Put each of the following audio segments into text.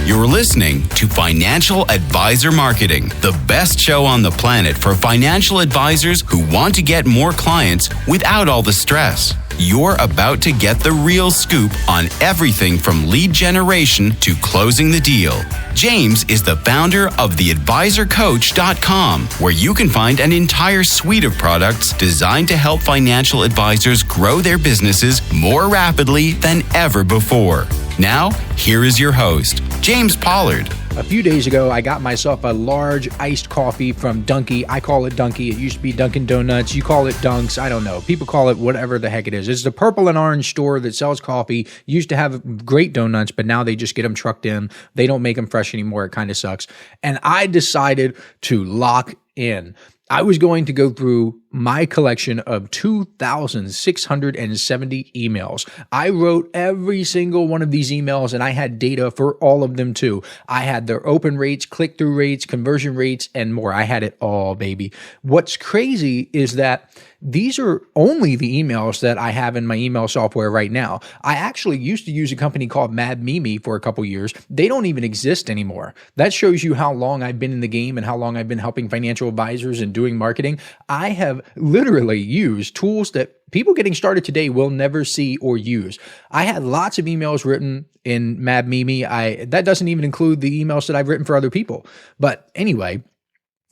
You're listening to Financial Advisor Marketing, the best show on the planet for financial advisors who want to get more clients without all the stress. You're about to get the real scoop on everything from lead generation to closing the deal. James is the founder of theadvisorcoach.com, where you can find an entire suite of products designed to help financial advisors grow their businesses more rapidly than ever before. Now, here is your host, James Pollard. A few days ago, I got myself a large iced coffee from Dunky. I call it Dunky. It used to be Dunkin' Donuts. You call it Dunks. I don't know. People call it whatever the heck it is. It's the purple and orange store that sells coffee. Used to have great donuts, but now they just get them trucked in. They don't make them fresh anymore. It kind of sucks. And I decided to lock in. I was going to go through my collection of 2,670 emails. I wrote every single one of these emails, and I had data for all of them too. I had their open rates, click-through rates, conversion rates, and more. I had it all, baby. What's crazy is that these are only the emails that I have in my email software right now. I actually used to use a company called Mad Mimi for a couple years. They don't even exist anymore. That shows you how long I've been in the game and how long I've been helping financial advisors and doing marketing. I have literally used tools that people getting started today will never see or use. I had lots of emails written in Mad Mimi. That doesn't even include the emails that I've written for other people. But anyway,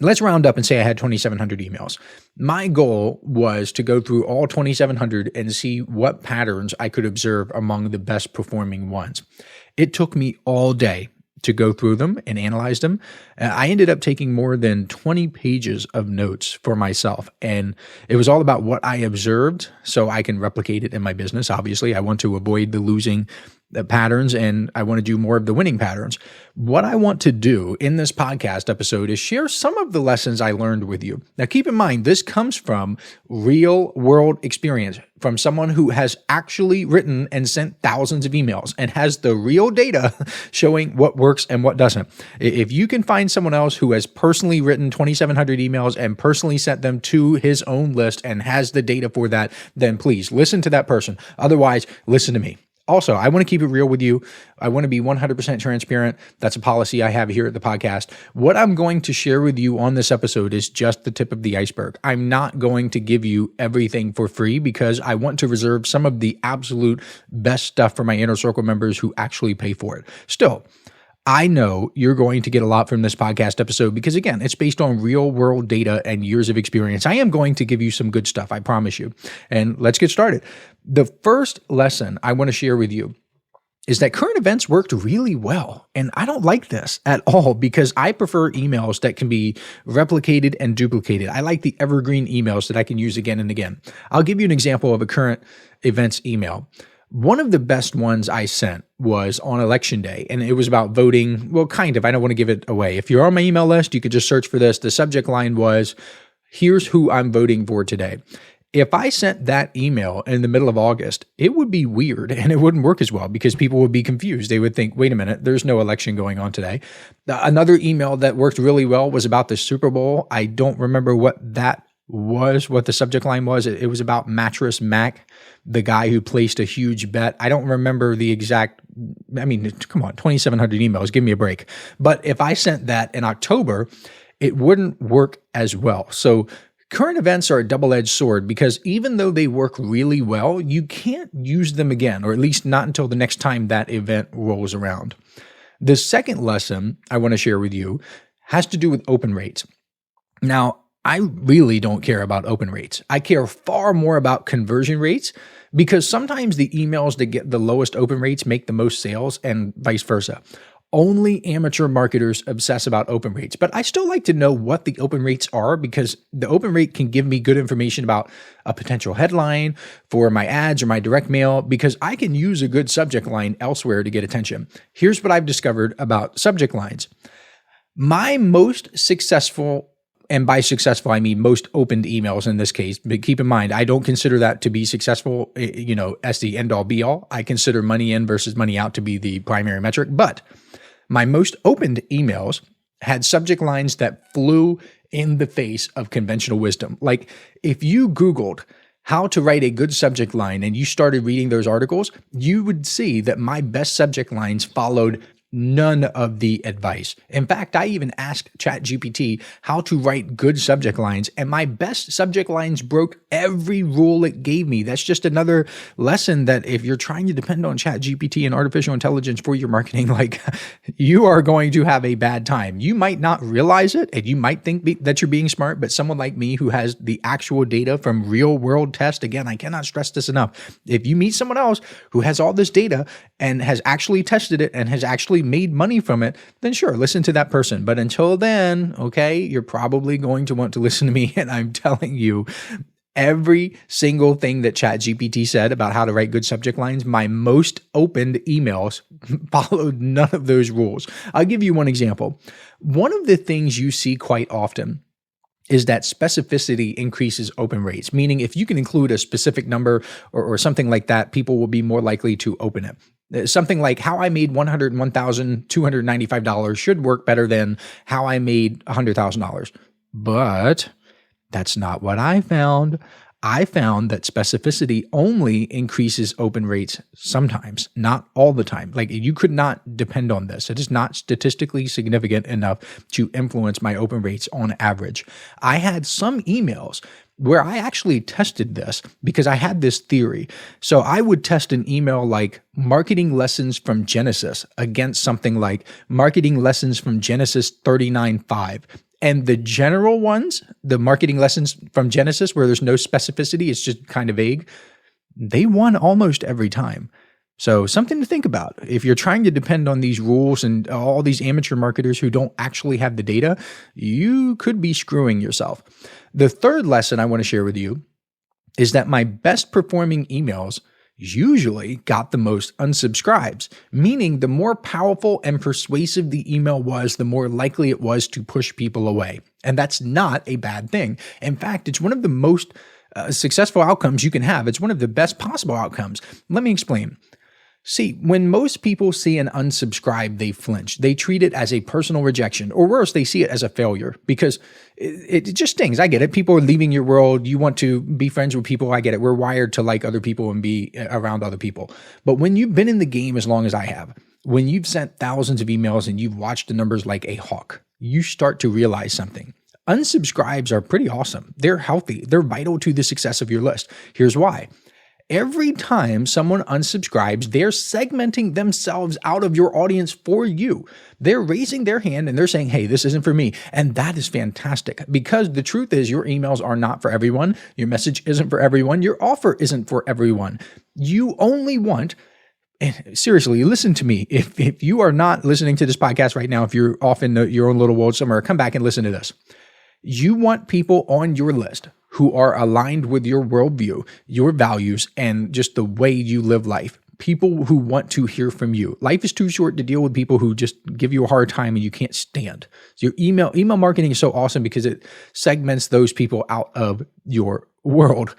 let's round up and say I had 2,700 emails. My goal was to go through all 2,700 and see what patterns I could observe among the best performing ones. It took me all day to go through them and analyze them. I ended up taking more than 20 pages of notes for myself. And it was all about what I observed so I can replicate it in my business. Obviously, I want to avoid the losing patterns, and I want to do more of the winning patterns. What I want to do in this podcast episode is share some of the lessons I learned with you. Now, keep in mind, this comes from real world experience, from someone who has actually written and sent thousands of emails and has the real data showing what works and what doesn't. If you can find someone else who has personally written 2,700 emails and personally sent them to his own list and has the data for that, then please listen to that person. Otherwise, listen to me. Also, I want to keep it real with you. I want to be 100% transparent. That's a policy I have here at the podcast. What I'm going to share with you on this episode is just the tip of the iceberg. I'm not going to give you everything for free because I want to reserve some of the absolute best stuff for my inner circle members who actually pay for it. Still, I know you're going to get a lot from this podcast episode because, again, it's based on real world data and years of experience. I am going to give you some good stuff, I promise you. And let's get started. The first lesson I want to share with you is that current events worked really well. And I don't like this at all because I prefer emails that can be replicated and duplicated. I like the evergreen emails that I can use again and again. I'll give you an example of a current events email. One of the best ones I sent was on election day, and it was about voting. Well, kind of. I don't want to give it away. If you're on my email list, you could just search for this. The subject line was, "Here's who I'm voting for today." If I sent that email in the middle of August, it would be weird and it wouldn't work as well because people would be confused. They would think, wait a minute, there's no election going on today. Another email that worked really well was about the Super Bowl. I don't remember what that was, what the subject line was. It was about Mattress Mac, the guy who placed a huge bet. I don't remember the exact, come on, 2,700 emails, give me a break. But if I sent that in October, it wouldn't work as well. So current events are a double-edged sword because even though they work really well, you can't use them again, or at least not until the next time that event rolls around. The second lesson I want to share with you has to do with open rates. Now, I really don't care about open rates. I care far more about conversion rates because sometimes the emails that get the lowest open rates make the most sales and vice versa. Only amateur marketers obsess about open rates, but I still like to know what the open rates are because the open rate can give me good information about a potential headline for my ads or my direct mail because I can use a good subject line elsewhere to get attention. Here's what I've discovered about subject lines. My most successful, and by successful, I mean most opened emails in this case, but keep in mind, I don't consider that to be successful, as the end all be all. I consider money in versus money out to be the primary metric, but my most opened emails had subject lines that flew in the face of conventional wisdom. Like if you Googled how to write a good subject line and you started reading those articles, you would see that my best subject lines followed none of the advice. In fact, I even asked ChatGPT how to write good subject lines, and my best subject lines broke every rule it gave me. That's just another lesson that if you're trying to depend on ChatGPT and artificial intelligence for your marketing, like you are going to have a bad time. You might not realize it, and you might think that you're being smart, but someone like me who has the actual data from real world tests, again, I cannot stress this enough. If you meet someone else who has all this data and has actually tested it and has actually made money from it, then sure, listen to that person. But until then, okay, you're probably going to want to listen to me. And I'm telling you, every single thing that ChatGPT said about how to write good subject lines, my most opened emails followed none of those rules. I'll give you one example. One of the things you see quite often is that specificity increases open rates, meaning if you can include a specific number or something like that, people will be more likely to open it. Something like how I made $101,295 should work better than how I made $100,000. But that's not what I found. I found that specificity only increases open rates sometimes, not all the time. Like you could not depend on this. It is not statistically significant enough to influence my open rates on average. I had some emails where I actually tested this because I had this theory. So I would test an email like marketing lessons from Genesis against something like marketing lessons from Genesis 39.5. And the general ones, the marketing lessons from Genesis, where there's no specificity, it's just kind of vague, they won almost every time. So something to think about. If you're trying to depend on these rules and all these amateur marketers who don't actually have the data, you could be screwing yourself. The third lesson I want to share with you is that my best performing emails usually got the most unsubscribes, meaning the more powerful and persuasive the email was, the more likely it was to push people away. And that's not a bad thing. In fact, it's one of the most successful outcomes you can have. It's one of the best possible outcomes. Let me explain. See, when most people see an unsubscribe, they flinch. They treat it as a personal rejection, or worse, they see it as a failure because it just stings. I get it. People are leaving your world. You want to be friends with people. I get it. We're wired to like other people and be around other people. But when you've been in the game as long as I have, when you've sent thousands of emails and you've watched the numbers like a hawk, you start to realize something. Unsubscribes are pretty awesome. They're healthy. They're vital to the success of your list. Here's why. Every time someone unsubscribes, they're segmenting themselves out of your audience for you. They're raising their hand and they're saying, hey, this isn't for me. And that is fantastic because the truth is your emails are not for everyone. Your message isn't for everyone. Your offer isn't for everyone. You only want, and seriously, listen to me. If you are not listening to this podcast right now, if you're off in your own little world somewhere, come back and listen to this. You want people on your list who are aligned with your worldview, your values, and just the way you live life. People who want to hear from you. Life is too short to deal with people who just give you a hard time and you can't stand. So your email marketing is so awesome because it segments those people out of your world.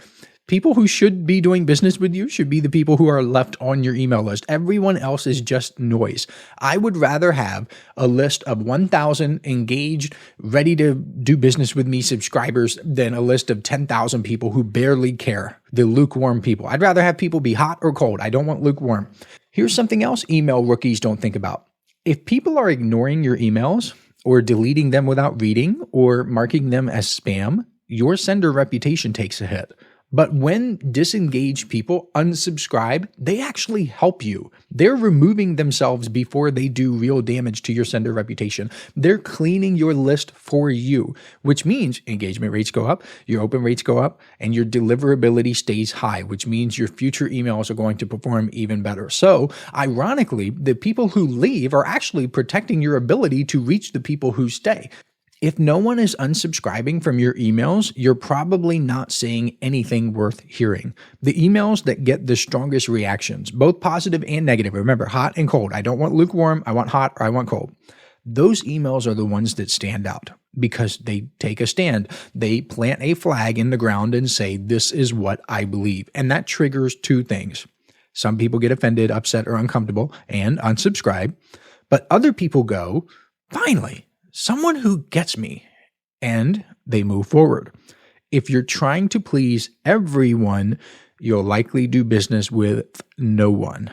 People who should be doing business with you should be the people who are left on your email list. Everyone else is just noise. I would rather have a list of 1,000 engaged, ready to do business with me subscribers than a list of 10,000 people who barely care, the lukewarm people. I'd rather have people be hot or cold. I don't want lukewarm. Here's something else email rookies don't think about. If people are ignoring your emails or deleting them without reading or marking them as spam, your sender reputation takes a hit. But when disengaged people unsubscribe, they actually help you. They're removing themselves before they do real damage to your sender reputation. They're cleaning your list for you, which means engagement rates go up, your open rates go up, and your deliverability stays high, which means your future emails are going to perform even better. So, ironically, the people who leave are actually protecting your ability to reach the people who stay. If no one is unsubscribing from your emails, you're probably not saying anything worth hearing. The emails that get the strongest reactions, both positive and negative, remember, hot and cold. I don't want lukewarm, I want hot, or I want cold. Those emails are the ones that stand out because they take a stand. They plant a flag in the ground and say, this is what I believe. And that triggers two things. Some people get offended, upset, or uncomfortable and unsubscribe. But other people go, finally, someone who gets me, and they move forward. If you're trying to please everyone, you'll likely do business with no one.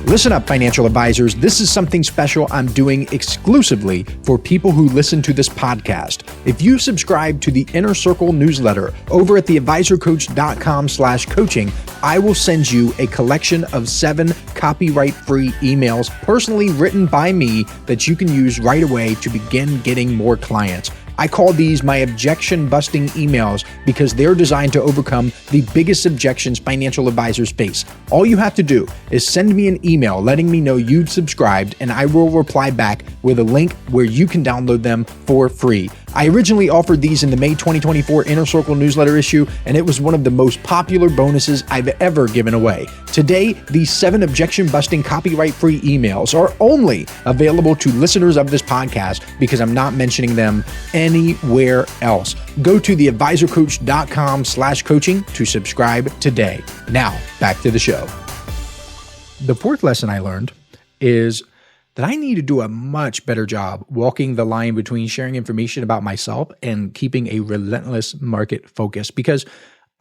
Listen up, financial advisors. This is something special I'm doing exclusively for people who listen to this podcast. If you subscribe to the Inner Circle newsletter over at theadvisorcoach.com/coaching, I will send you a collection of 7 copyright-free emails personally written by me that you can use right away to begin getting more clients. I call these my objection-busting emails because they're designed to overcome the biggest objections financial advisors face. All you have to do is send me an email letting me know you've subscribed, and I will reply back with a link where you can download them for free. I originally offered these in the May 2024 Inner Circle newsletter issue, and it was one of the most popular bonuses I've ever given away. Today, these 7 objection-busting copyright-free emails are only available to listeners of this podcast because I'm not mentioning them anywhere else. Go to theadvisorcoach.com/coaching to subscribe today. Now, back to the show. The fourth lesson I learned is that I need to do a much better job walking the line between sharing information about myself and keeping a relentless market focus, because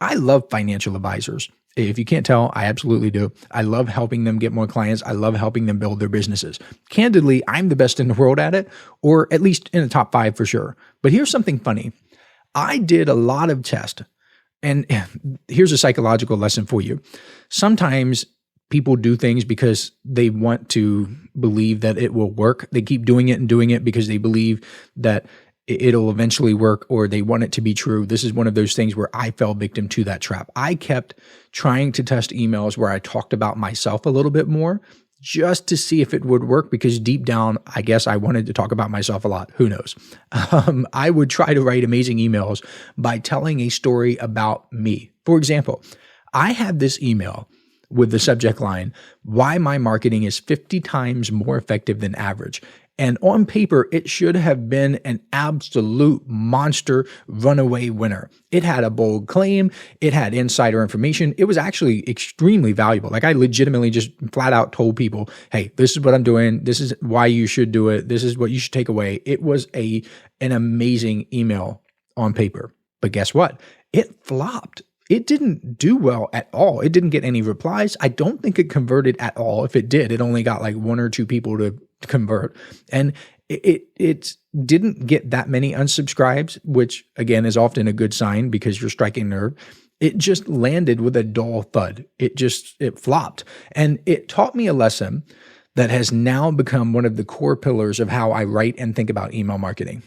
I love financial advisors. If you can't tell, I absolutely do. I love helping them get more clients. I love helping them build their businesses. Candidly, I'm the best in the world at it, or at least in the top 5 for sure. But here's something funny. I did a lot of tests, and here's a psychological lesson for you. Sometimes people do things because they want to believe that it will work. They keep doing it because they believe that it'll eventually work, or they want it to be true. This is one of those things where I fell victim to that trap. I kept trying to test emails where I talked about myself a little bit more just to see if it would work, because deep down, I guess I wanted to talk about myself a lot. Who knows? I would try to write amazing emails by telling a story about me. For example, I had this email with the subject line, "Why my marketing is 50 times more effective than average." And on paper, it should have been an absolute monster runaway winner. It had a bold claim. It had insider information. It was actually extremely valuable. Like, I legitimately just flat out told people, hey, this is what I'm doing. This is why you should do it. This is what you should take away. It was an amazing email on paper. But guess what? It flopped. It didn't do well at all. It didn't get any replies. I don't think it converted at all. If it did, it only got like 1 or 2 people to convert. And it didn't get that many unsubscribes, which again is often a good sign because you're striking nerve. It just landed with a dull thud. It flopped. And it taught me a lesson that has now become one of the core pillars of how I write and think about email marketing.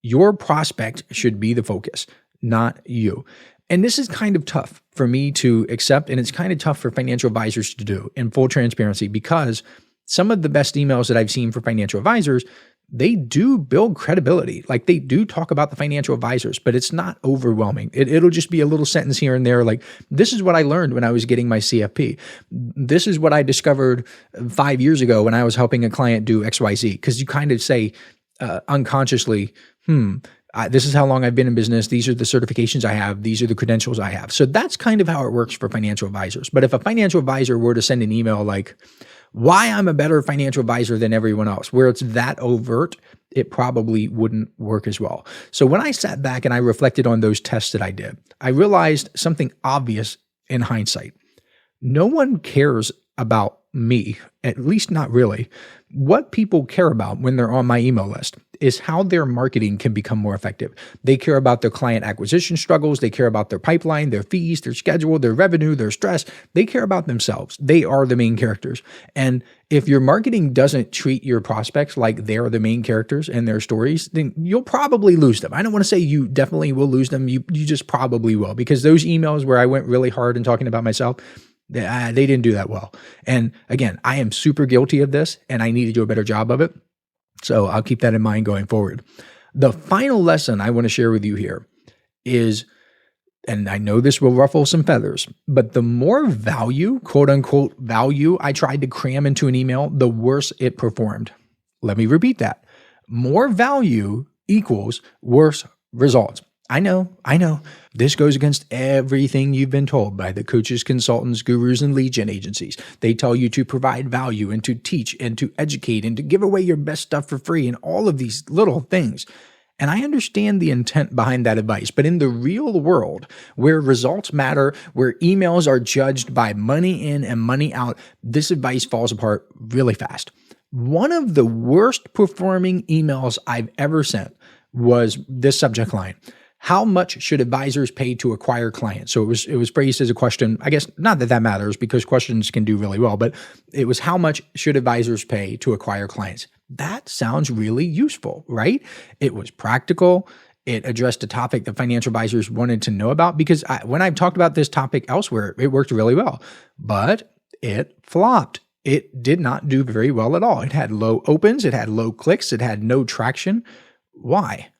Your prospect should be the focus, not you. And this is kind of tough for me to accept, and it's kind of tough for financial advisors to do, in full transparency, because some of the best emails that I've seen for financial advisors, they do build credibility. Like, they do talk about the financial advisors, but it's not overwhelming. It'll just be a little sentence here and there. Like, this is what I learned when I was getting my CFP. This is what I discovered 5 years ago when I was helping a client do XYZ. Because you kind of say unconsciously, this is how long I've been in business. These are the certifications I have. These are the credentials I have. So that's kind of how it works for financial advisors. But if a financial advisor were to send an email like, why I'm a better financial advisor than everyone else, where it's that overt, it probably wouldn't work as well. So when I sat back and I reflected on those tests that I did, I realized something obvious in hindsight. No one cares about me, at least not really. What people care about when they're on my email list is how their marketing can become more effective. They care about their client acquisition struggles. They care about their pipeline, their fees, their schedule, their revenue, their stress. They care about themselves. They are the main characters. And if your marketing doesn't treat your prospects like they're the main characters and their stories, then you'll probably lose them. I don't want to say you definitely will lose them. You just probably will, because those emails where I went really hard in talking about myself, they didn't do that well. And again, I am super guilty of this, and I need to do a better job of it. So I'll keep that in mind going forward. The final lesson I want to share with you here is, and I know this will ruffle some feathers, but the more value, quote unquote value, I tried to cram into an email, the worse it performed. Let me repeat that. More value equals worse results. I know. This goes against everything you've been told by the coaches, consultants, gurus, and lead gen agencies. They tell you to provide value and to teach and to educate and to give away your best stuff for free and all of these little things. And I understand the intent behind that advice. But in the real world, where results matter, where emails are judged by money in and money out, this advice falls apart really fast. One of the worst performing emails I've ever sent was this subject line: how much should advisors pay to acquire clients? So it was phrased as a question. I guess not that that matters because questions can do really well, but it was how much should advisors pay to acquire clients? That sounds really useful, right? It was practical. It addressed a topic that financial advisors wanted to know about because when I've talked about this topic elsewhere, it worked really well, but it flopped. It did not do very well at all. It had low opens, it had low clicks, it had no traction. Why?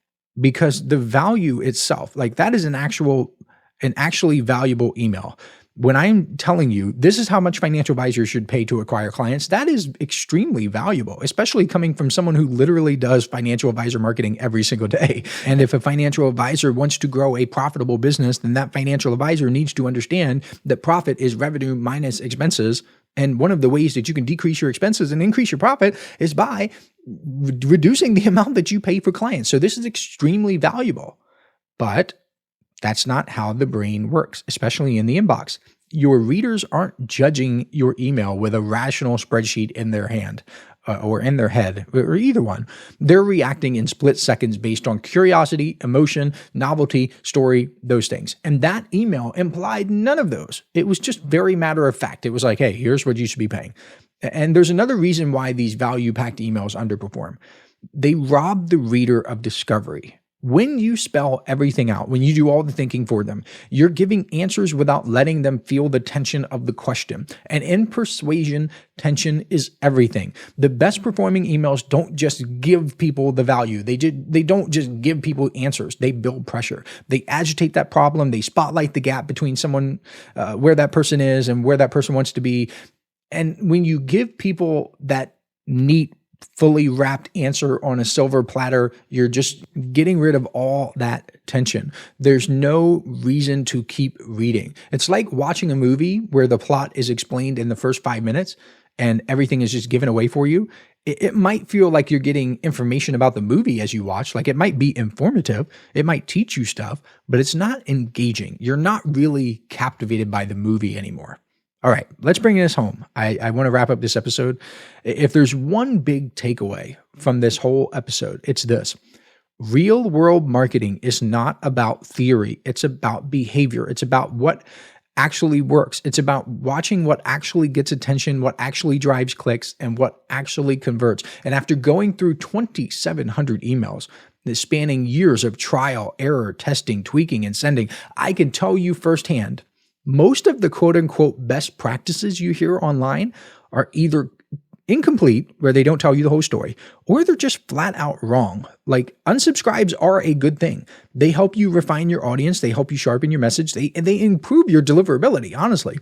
Because the value itself, like that is an actually valuable email. When I'm telling you this is how much financial advisors should pay to acquire clients, that is extremely valuable, especially coming from someone who literally does financial advisor marketing every single day. And if a financial advisor wants to grow a profitable business, then that financial advisor needs to understand that profit is revenue minus expenses. And one of the ways that you can decrease your expenses and increase your profit is by reducing the amount that you pay for clients. So this is extremely valuable, but that's not how the brain works, especially in the inbox. Your readers aren't judging your email with a rational spreadsheet in their hand or in their head, or either one. They're reacting in split seconds based on curiosity, emotion, novelty, story, those things. And that email implied none of those. It was just very matter of fact. It was like, hey, here's what you should be paying. And there's another reason why these value-packed emails underperform. They rob the reader of discovery. When you spell everything out, when you do all the thinking for them, you're giving answers without letting them feel the tension of the question. And in persuasion, tension is everything. The best performing emails don't just give people the value. They don't just give people answers. They build pressure. They agitate that problem. They spotlight the gap between someone, where that person is and where that person wants to be. And when you give people that neat, fully wrapped answer on a silver platter, you're just getting rid of all that tension. There's no reason to keep reading. It's like watching a movie where the plot is explained in the first 5 minutes and everything is just given away for you. It might feel like you're getting information about the movie as you watch. Like it might be informative. It might teach you stuff, but it's not engaging. You're not really captivated by the movie anymore. All right, let's bring this home. I want to wrap up this episode. If there's one big takeaway from this whole episode, it's this. Real world marketing is not about theory. It's about behavior. It's about what actually works. It's about watching what actually gets attention, what actually drives clicks, and what actually converts. And after going through 2,700 emails, spanning years of trial, error, testing, tweaking, and sending, I can tell you firsthand, most of the quote unquote best practices you hear online are either incomplete, where they don't tell you the whole story, or they're just flat out wrong. Like unsubscribes are a good thing. They help you refine your audience. They help you sharpen your message. They improve your deliverability, honestly.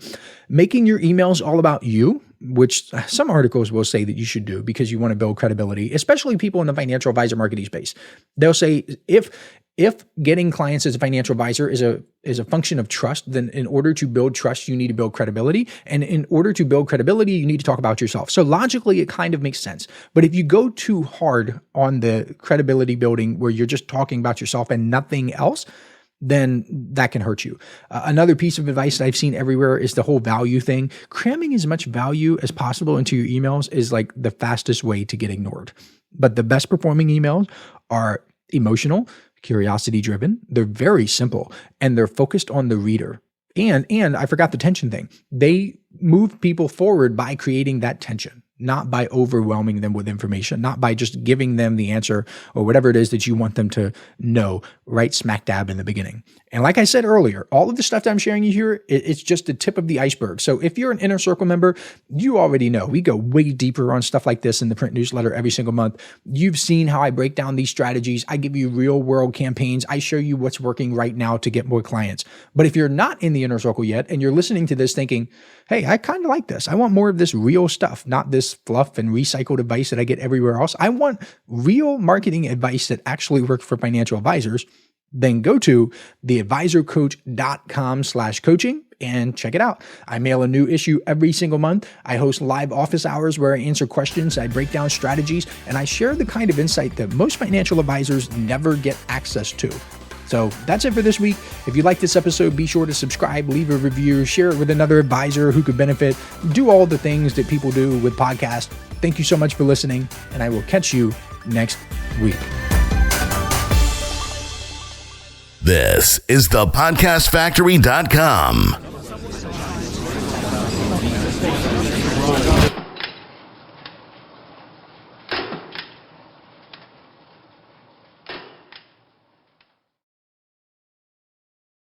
Making your emails all about you, which some articles will say that you should do because you want to build credibility, especially people in the financial advisor marketing space. They'll say if getting clients as a financial advisor is a function of trust, then in order to build trust, you need to build credibility. And in order to build credibility, you need to talk about yourself. So logically, it kind of makes sense. But if you go too hard on the credibility building where you're just talking about yourself and nothing else, then that can hurt you. Another piece of advice that I've seen everywhere is the whole value thing. Cramming as much value as possible into your emails is like the fastest way to get ignored. But the best performing emails are emotional, curiosity driven. They're very simple and they're focused on the reader. And I forgot the tension thing. They move people forward by creating that tension, not by overwhelming them with information, not by just giving them the answer or whatever it is that you want them to know right smack dab in the beginning. And like I said earlier, all of the stuff that I'm sharing you here, it's just the tip of the iceberg. So if you're an Inner Circle member, you already know we go way deeper on stuff like this in the print newsletter every single month. You've seen how I break down these strategies. I give you real world campaigns. I show you what's working right now to get more clients. But if you're not in the Inner Circle yet and you're listening to this thinking, hey, I kind of like this. I want more of this real stuff, not this fluff and recycled advice that I get everywhere else. I want real marketing advice that actually works for financial advisors. then go to theadvisorcoach.com/coaching and check it out. I mail a new issue every single month. I host live office hours where I answer questions, I break down strategies, and I share the kind of insight that most financial advisors never get access to. So that's it for this week. If you like this episode, be sure to subscribe, leave a review, share it with another advisor who could benefit, do all the things that people do with podcasts. Thank you so much for listening, and I will catch you next week. This is thepodcastfactory.com.